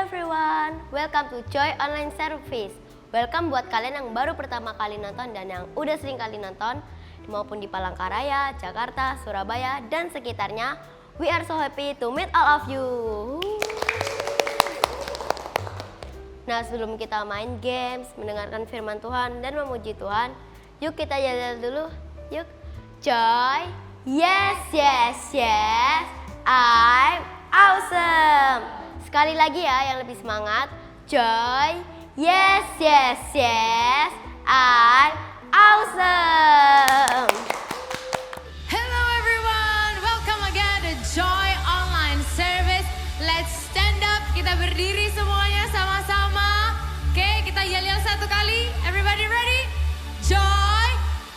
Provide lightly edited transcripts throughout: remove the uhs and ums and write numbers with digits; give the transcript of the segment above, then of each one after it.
everyone, welcome to Joy Online Service. Welcome buat kalian yang baru pertama kali nonton dan yang udah sering kali nonton, maupun di Palangkaraya, Jakarta, Surabaya, dan sekitarnya. We are so happy to meet all of you. Nah, sebelum kita main games, mendengarkan firman Tuhan, dan memuji Tuhan, yuk kita jalan dulu. Yuk, Joy, yes, yes, yes, I'm awesome. Sekali lagi ya, yang lebih semangat. Joy, yes, yes, yes, I'm awesome. Hello everyone, welcome again to Joy Online Service. Let's stand up, kita berdiri semuanya sama-sama. Oke, kita yel-yel satu kali. Everybody ready? Joy,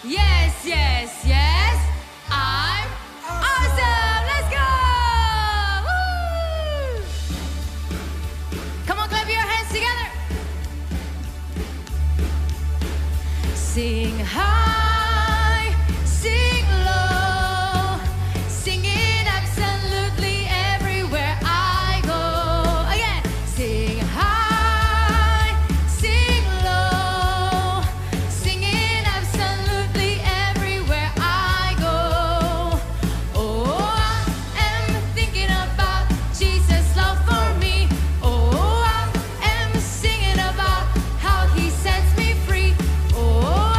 yes, yes, yes, I'm awesome. Let's go! Woo! Come on, clap your hands together. Sing high, sing low, sing it absolutely everywhere I go. Again, sing high, sing low, sing it absolutely everywhere I go. Oh, I am thinking about Jesus' love for me. Oh, I am singing about how He sets me free. Oh,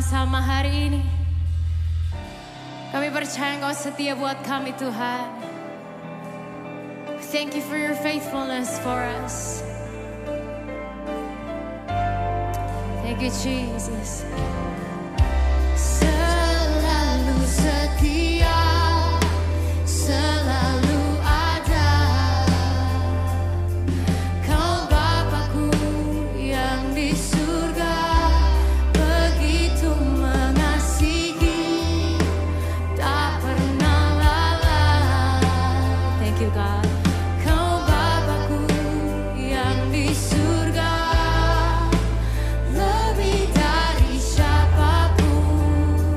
sama hari ini. Kami percaya Engkau setia buat kami Tuhan. Thank you for your faithfulness for us. Thank you Jesus. Selalu setia, selalu ada. Kau Bapakku yang di surga. Lebih dari siapapun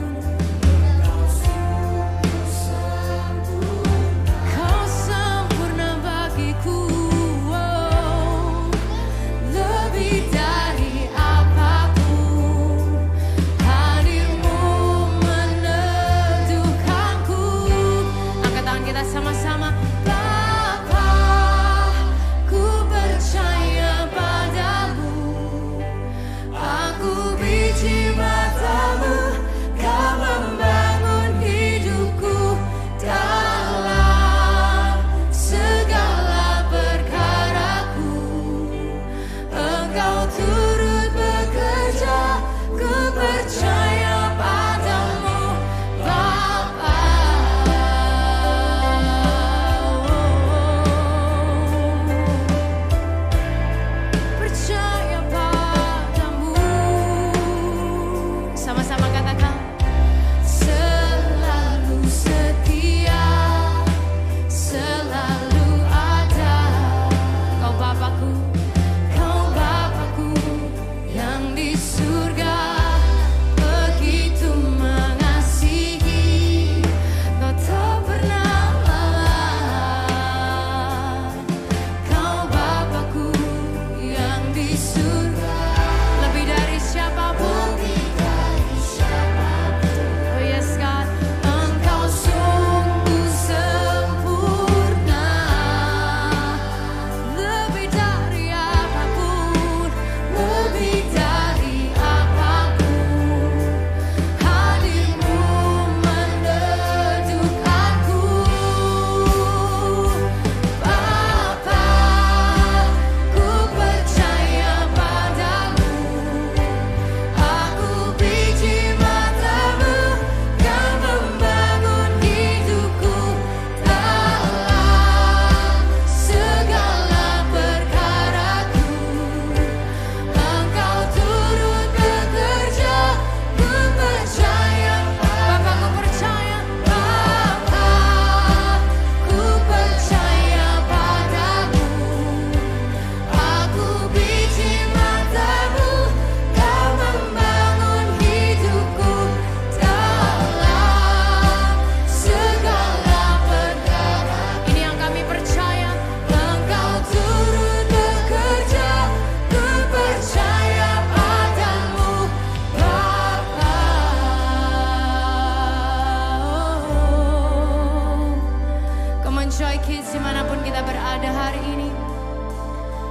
kids dimanapun kita berada hari ini.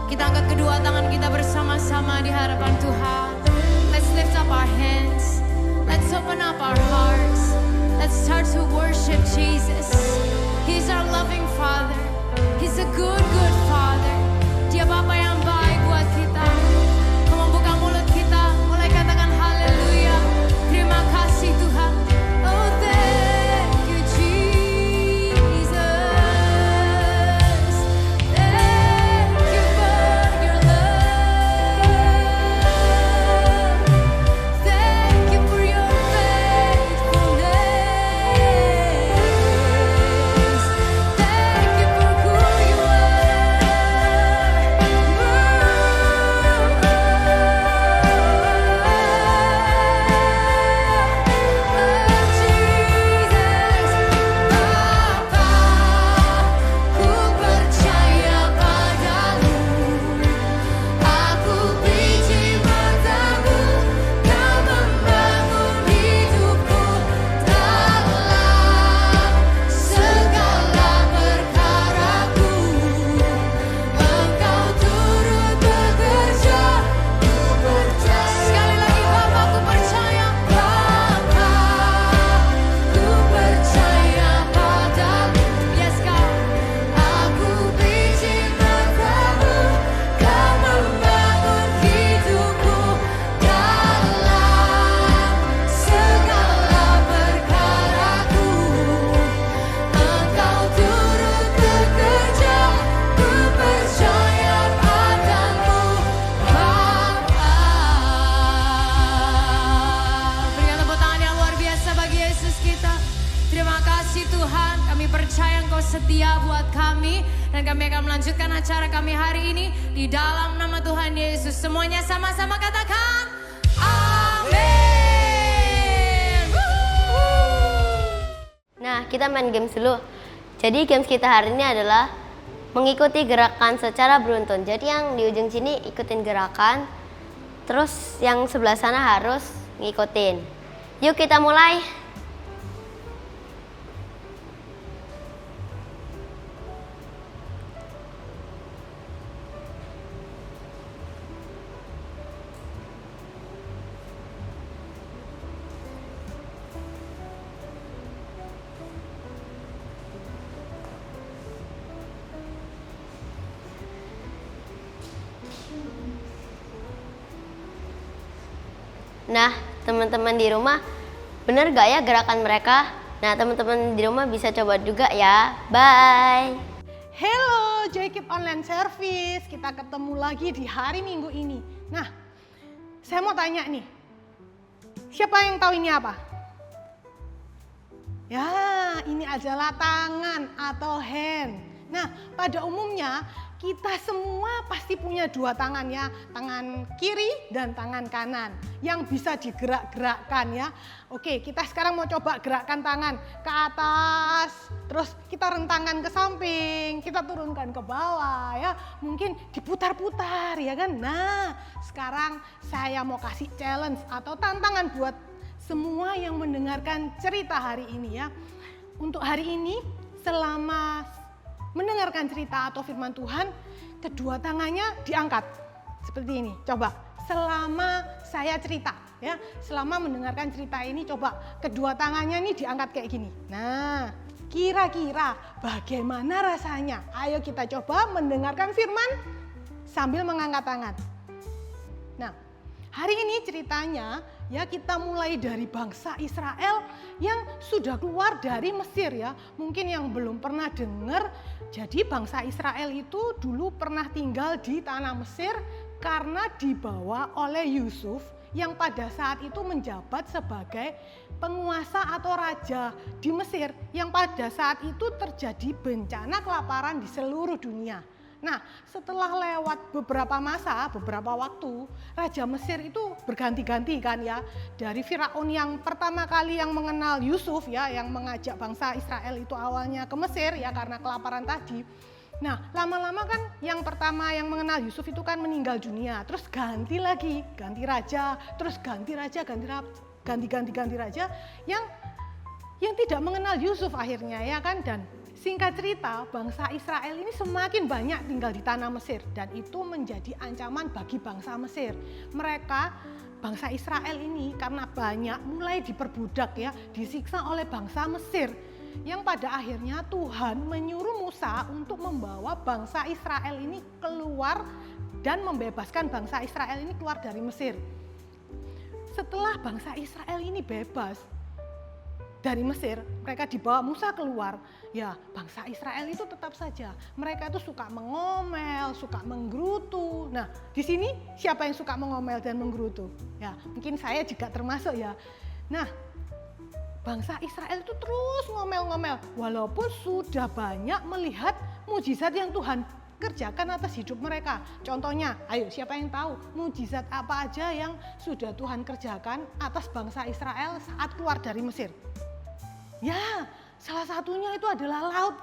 Kita angkat kedua tangan kita bersama-sama di hadapan Tuhan. Let's lift up our hands. Let's open up our hearts. Let's start to worship Jesus. He's our loving Father. He's a good, good Father. Dia Bapa yang baik buat kita. Kamu buka mulut kita, mulai katakan haleluya. Terima kasih Tuhan. Oh thank you Jesus. Thank you for your love. Thank you for your faithfulness. Thank you for who you setia buat kami, dan kami akan melanjutkan acara kami hari ini di dalam nama Tuhan Yesus. Semuanya sama-sama katakan amin. Nah, kita main games dulu. Jadi games kita hari ini adalah mengikuti gerakan secara beruntun. Jadi yang di ujung sini ikutin gerakan, terus yang sebelah sana harus ngikutin. Yuk kita mulai. Nah, teman-teman di rumah, bener gak ya gerakan mereka? Nah, teman-teman di rumah bisa coba juga ya. Bye! Hello, Joykip Online Service. Kita ketemu lagi di hari Minggu ini. Nah, saya mau tanya nih, siapa yang tahu ini apa? Ya, ini adalah tangan atau hand. Nah, pada umumnya kita semua pasti punya dua tangan ya, tangan kiri dan tangan kanan yang bisa digerak-gerakkan ya. Oke, kita sekarang mau coba gerakkan tangan ke atas, terus kita rentangkan ke samping, kita turunkan ke bawah ya. Mungkin diputar-putar ya kan. Nah, sekarang saya mau kasih challenge atau tantangan buat semua yang mendengarkan cerita hari ini ya. Untuk hari ini selama mendengarkan cerita atau firman Tuhan, kedua tangannya diangkat seperti ini. Coba selama saya cerita ya, selama mendengarkan cerita ini coba kedua tangannya nih diangkat kayak gini. Nah, kira-kira bagaimana rasanya? Ayo kita coba mendengarkan firman sambil mengangkat tangan. Nah, hari ini ceritanya ya kita mulai dari bangsa Israel yang sudah keluar dari Mesir ya. Mungkin yang belum pernah dengar, jadi bangsa Israel itu dulu pernah tinggal di tanah Mesir karena dibawa oleh Yusuf yang pada saat itu menjabat sebagai penguasa atau raja di Mesir yang pada saat itu terjadi bencana kelaparan di seluruh dunia. Nah, setelah lewat beberapa masa, beberapa waktu, Raja Mesir itu berganti-ganti kan ya. Dari Firaun yang pertama kali yang mengenal Yusuf ya, yang mengajak bangsa Israel itu awalnya ke Mesir ya karena kelaparan tadi. Nah, lama-lama kan yang pertama yang mengenal Yusuf itu kan meninggal dunia. Terus ganti lagi, ganti raja, terus ganti raja, ganti raja yang tidak mengenal Yusuf akhirnya ya kan. Dan Singkat cerita, bangsa Israel ini semakin banyak tinggal di tanah Mesir dan itu menjadi ancaman bagi bangsa Mesir. Mereka, bangsa Israel ini karena banyak mulai diperbudak ya, disiksa oleh bangsa Mesir. Yang pada akhirnya Tuhan menyuruh Musa untuk membawa bangsa Israel ini keluar dan membebaskan bangsa Israel ini keluar dari Mesir. Setelah bangsa Israel ini bebas dari Mesir, mereka dibawa Musa keluar. Ya, bangsa Israel itu tetap saja mereka itu suka mengomel, suka menggerutu. Nah, di sini siapa yang suka mengomel dan menggerutu? Ya, mungkin saya juga termasuk ya. Nah, bangsa Israel itu terus ngomel-ngomel walaupun sudah banyak melihat mujizat yang Tuhan kerjakan atas hidup mereka. Contohnya, ayo siapa yang tahu mujizat apa aja yang sudah Tuhan kerjakan atas bangsa Israel saat keluar dari Mesir? Ya, salah satunya itu adalah laut.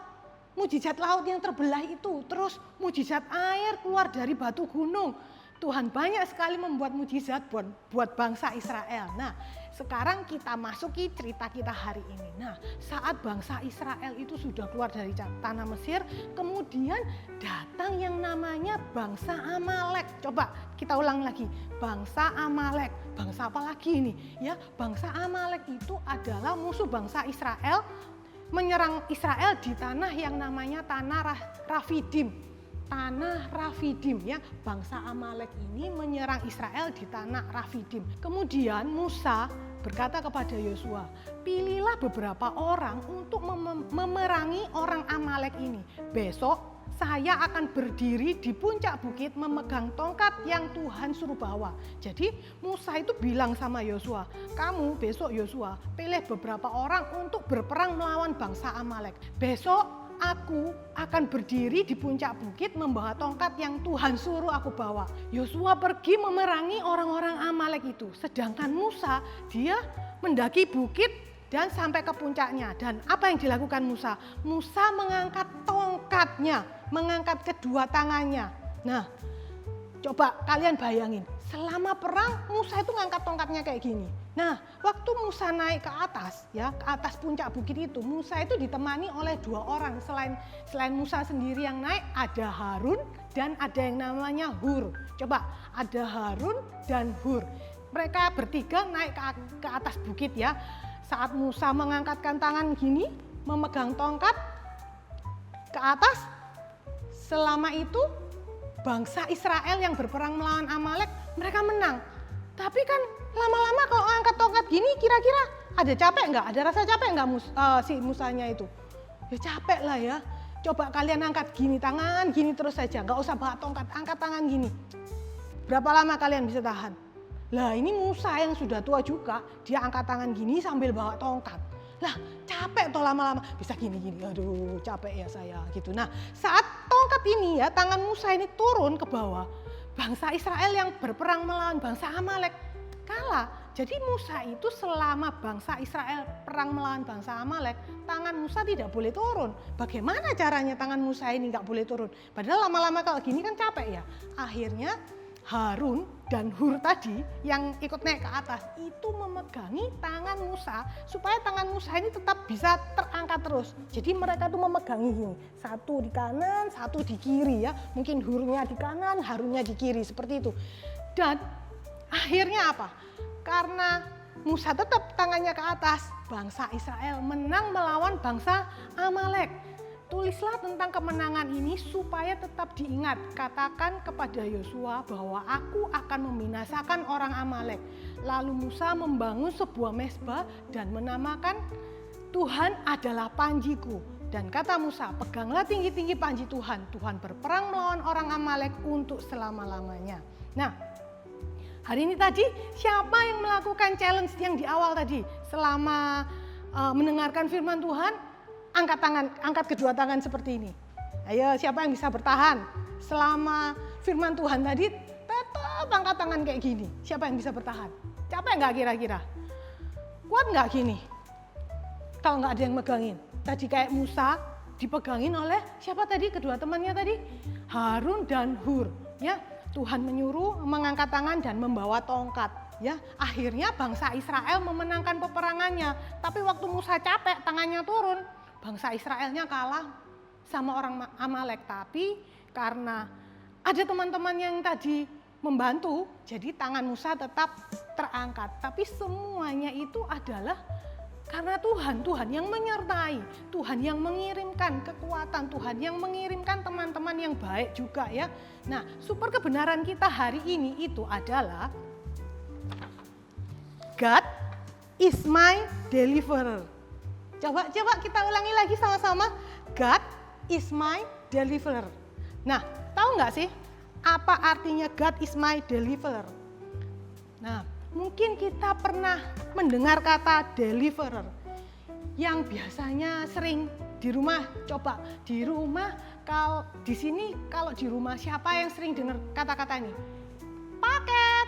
Mujizat laut yang terbelah itu. Terus mujizat air keluar dari batu gunung. Tuhan banyak sekali membuat mujizat buat bangsa Israel. Nah, sekarang kita masuki cerita kita hari ini. Nah, saat bangsa Israel itu sudah keluar dari tanah Mesir, kemudian datang yang namanya bangsa Amalek. Coba kita ulang lagi, bangsa Amalek. Bangsa apa lagi ini? Ya, bangsa Amalek itu adalah musuh bangsa Israel, menyerang Israel di tanah yang namanya tanah Rafidim. Tanah Rafidim ya, bangsa Amalek ini menyerang Israel di tanah Rafidim. Kemudian Musa berkata kepada Yosua, pilihlah beberapa orang untuk memerangi orang Amalek ini. Besok saya akan berdiri di puncak bukit memegang tongkat yang Tuhan suruh bawa. Jadi Musa itu bilang sama Yosua, kamu besok Yosua pilih beberapa orang untuk berperang melawan bangsa Amalek. Besok aku akan berdiri di puncak bukit membawa tongkat yang Tuhan suruh aku bawa. Yosua pergi memerangi orang-orang Amalek itu. Sedangkan Musa, dia mendaki bukit dan sampai ke puncaknya. Dan apa yang dilakukan Musa? Musa mengangkat tongkatnya, mengangkat kedua tangannya. Nah, coba kalian bayangin, selama perang Musa itu ngangkat tongkatnya kayak gini. Nah, waktu Musa naik ke atas ya, ke atas puncak bukit itu, Musa itu ditemani oleh dua orang. Selain Musa sendiri yang naik, ada Harun dan ada yang namanya Hur. Coba, ada Harun dan Hur. Mereka bertiga naik ke atas bukit ya. Saat Musa mengangkatkan tangan gini, memegang tongkat ke atas, selama itu bangsa Israel yang berperang melawan Amalek, mereka menang. Tapi kan lama-lama kalau angkat tongkat gini kira-kira ada capek nggak? Ada rasa capek nggak si Musanya itu? Ya capek lah ya. Coba kalian angkat gini tangan gini terus saja, nggak usah bawa tongkat, angkat tangan gini. Berapa lama kalian bisa tahan? Lah ini Musa yang sudah tua juga, dia angkat tangan gini sambil bawa tongkat. Lah capek toh lama-lama, bisa gini-gini, aduh capek ya saya gitu. Nah saat tongkat ini ya, tangan Musa ini turun ke bawah, bangsa Israel yang berperang melawan bangsa Amalek kalah. Jadi Musa itu selama bangsa Israel perang melawan bangsa Amalek, tangan Musa tidak boleh turun. Bagaimana caranya tangan Musa ini nggak boleh turun? Padahal lama-lama kalau gini kan capek ya. Akhirnya Harun dan Hur tadi yang ikut naik ke atas itu memegangi tangan Musa supaya tangan Musa ini tetap bisa terangkat terus. Jadi mereka itu memegangi ini, satu di kanan, satu di kiri ya. Mungkin Hurnya di kanan, Harunnya di kiri seperti itu. Dan akhirnya apa? Karena Musa tetap tangannya ke atas, bangsa Israel menang melawan bangsa Amalek. Tulislah tentang kemenangan ini supaya tetap diingat. Katakan kepada Yosua bahwa aku akan membinasakan orang Amalek. Lalu Musa membangun sebuah mezbah dan menamakan Tuhan adalah panjiku. Dan kata Musa, peganglah tinggi-tinggi panji Tuhan. Tuhan berperang melawan orang Amalek untuk selama-lamanya. Nah, hari ini tadi siapa yang melakukan challenge yang di awal tadi? Selama mendengarkan firman Tuhan, angkat tangan, angkat kedua tangan seperti ini. Ayo siapa yang bisa bertahan selama firman Tuhan tadi tetap angkat tangan kayak gini. Siapa yang bisa bertahan? Capek nggak kira-kira? Kuat nggak gini? Kalau nggak ada yang megangin. Tadi kayak Musa dipegangin oleh siapa tadi? Kedua temannya tadi? Harun dan Hur. Ya, Tuhan menyuruh mengangkat tangan dan membawa tongkat. Ya, akhirnya bangsa Israel memenangkan peperangannya. Tapi waktu Musa capek, tangannya turun. bangsa Israelnya kalah sama orang Amalek, tapi karena ada teman-teman yang tadi membantu, jadi tangan Musa tetap terangkat. Tapi semuanya itu adalah karena Tuhan yang menyertai, Tuhan yang mengirimkan kekuatan, Tuhan yang mengirimkan teman-teman yang baik juga ya. Nah, super kebenaran kita hari ini itu adalah God is my deliverer. Coba kita ulangi lagi sama-sama. God is my deliverer. Nah, tahu nggak sih apa artinya God is my deliverer? Nah, mungkin kita pernah mendengar kata deliverer yang biasanya sering di rumah. Coba di rumah, kalau di sini, kalau di rumah siapa yang sering dengar kata-kata ini? Paket.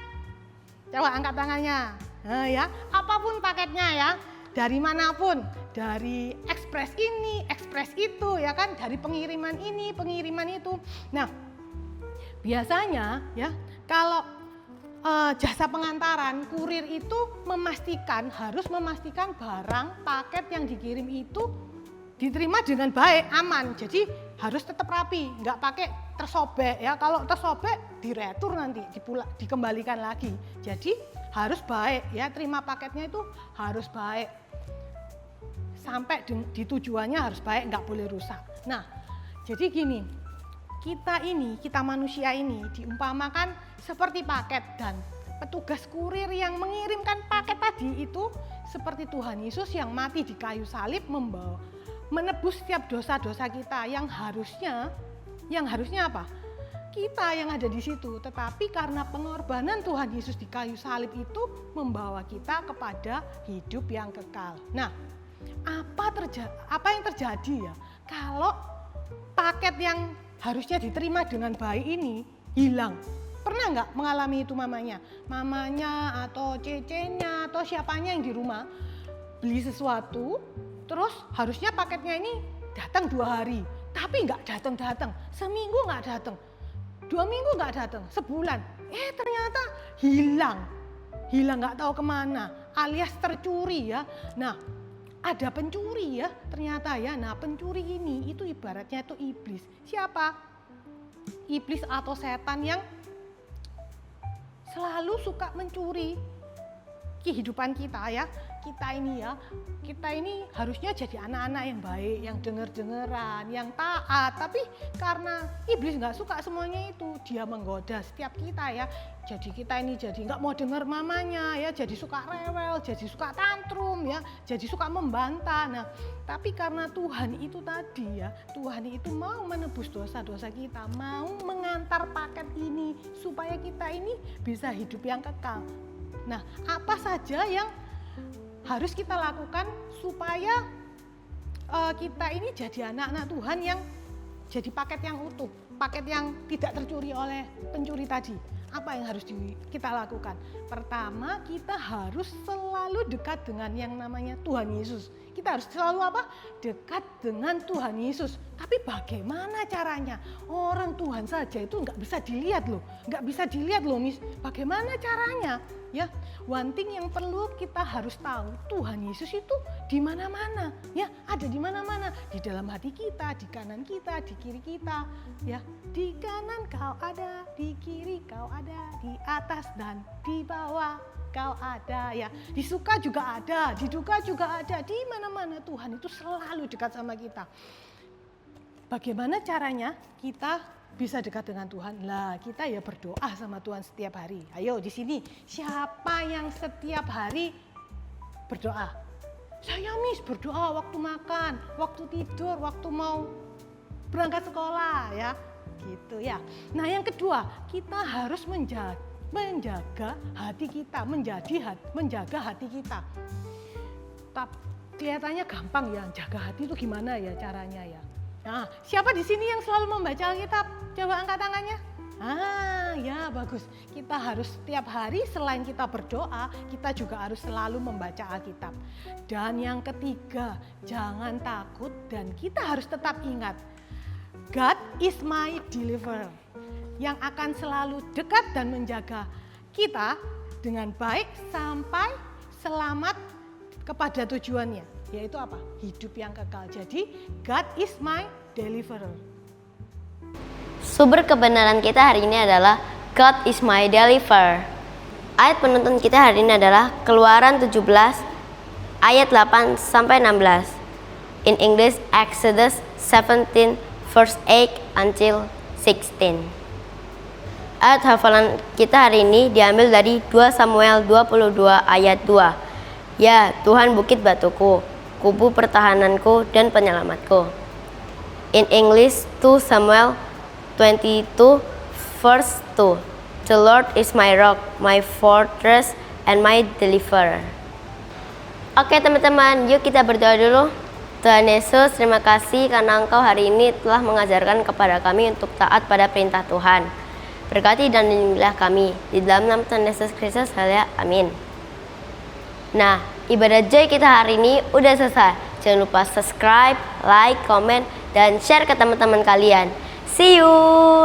Coba angkat tangannya. Nah ya, apapun paketnya ya, dari manapun, dari ekspres ini, ekspres itu ya kan, dari pengiriman ini, pengiriman itu. Nah, biasanya ya kalau jasa pengantaran, kurir itu harus memastikan barang paket yang dikirim itu diterima dengan baik, aman. Jadi harus tetap rapi, nggak pakai tersobek ya. Kalau tersobek diretur nanti, dikembalikan lagi. Jadi harus baik ya, terima paketnya itu harus baik. Sampai di tujuannya harus baik, nggak boleh rusak. Nah, jadi gini, kita manusia ini diumpamakan seperti paket, dan petugas kurir yang mengirimkan paket tadi itu seperti Tuhan Yesus yang mati di kayu salib menebus setiap dosa-dosa kita yang harusnya apa? Kita yang ada di situ, tetapi karena pengorbanan Tuhan Yesus di kayu salib itu membawa kita kepada hidup yang kekal. Nah, apa yang terjadi ya kalau paket yang harusnya diterima dengan baik ini hilang? Pernah nggak mengalami itu mamanya atau cecenya atau siapanya yang di rumah beli sesuatu, terus harusnya paketnya ini datang 2 hari, tapi nggak datang, seminggu nggak datang, 2 minggu nggak datang, sebulan, ternyata hilang nggak tahu kemana, alias tercuri ya. Nah, ada pencuri ya ternyata ya. Nah, pencuri ini itu ibaratnya itu iblis. Siapa? Iblis atau setan yang selalu suka mencuri kehidupan kita ya. Kita ini harusnya jadi anak-anak yang baik, yang denger-dengeran, yang taat. Tapi karena iblis nggak suka semuanya itu, dia menggoda setiap kita ya. Jadi kita ini jadi nggak mau dengar mamanya ya, jadi suka rewel, jadi suka tantrum ya, jadi suka membantah. Nah, tapi karena Tuhan itu tadi ya, Tuhan itu mau menebus dosa-dosa kita, mau mengantar paket ini supaya kita ini bisa hidup yang kekal. Nah, apa saja yang harus kita lakukan supaya kita ini jadi anak-anak Tuhan yang jadi paket yang utuh, paket yang tidak tercuri oleh pencuri tadi. Apa yang harus kita lakukan? Pertama, kita harus selalu dekat dengan yang namanya Tuhan Yesus. Kita harus selalu apa? Dekat dengan Tuhan Yesus. Tapi bagaimana caranya? Orang Tuhan saja itu nggak bisa dilihat loh. Bagaimana caranya? Ya, one thing yang perlu kita harus tahu, Tuhan Yesus itu di mana-mana, ya, ada di mana-mana, di dalam hati kita, di kanan kita, di kiri kita, ya, di kanan kau ada, di kiri kau ada, di atas dan di bawah kau ada, ya, di suka juga ada, di duka juga ada, di mana-mana Tuhan itu selalu dekat sama kita. Bagaimana caranya kita bisa dekat dengan Tuhan? Lah, kita ya berdoa sama Tuhan setiap hari. Ayo di sini, siapa yang setiap hari berdoa? Saya berdoa waktu makan, waktu tidur, waktu mau berangkat sekolah ya. Gitu ya. Nah, yang kedua, kita harus menjaga hati kita, menjaga hati kita. Tapi kelihatannya gampang ya, jaga hati itu gimana ya caranya ya? Nah, siapa di sini yang selalu membaca Alkitab? Coba angkat tangannya. Ya bagus. Kita harus setiap hari selain kita berdoa, kita juga harus selalu membaca Alkitab. Dan yang ketiga, jangan takut dan kita harus tetap ingat, God is my deliverer, yang akan selalu dekat dan menjaga kita dengan baik sampai selamat kepada tujuannya. yaitu apa? Hidup yang kekal. Jadi God is my deliverer. Sumber kebenaran kita hari ini adalah God is my deliverer. Ayat penuntun kita hari ini adalah Keluaran 17 ayat 8 sampai 16. In English, Exodus 17 verse 8 until 16. Ayat hafalan kita hari ini diambil dari 2 Samuel 22 ayat 2. Ya, Tuhan bukit batuku, kubu pertahananku dan penyelamatku. In English, 2 Samuel 22 verse 2. The Lord is my rock, my fortress, and my deliverer. Oke teman-teman, yuk kita berdoa dulu. Tuhan Yesus, terima kasih karena Engkau hari ini telah mengajarkan kepada kami untuk taat pada perintah Tuhan. Berkati dan lindungilah kami. Di dalam nama Tuhan Yesus Kristus, haleluya, amin. Nah, ibadah Joy kita hari ini udah selesai. Jangan lupa subscribe, like, komen, dan share ke teman-teman kalian. See you!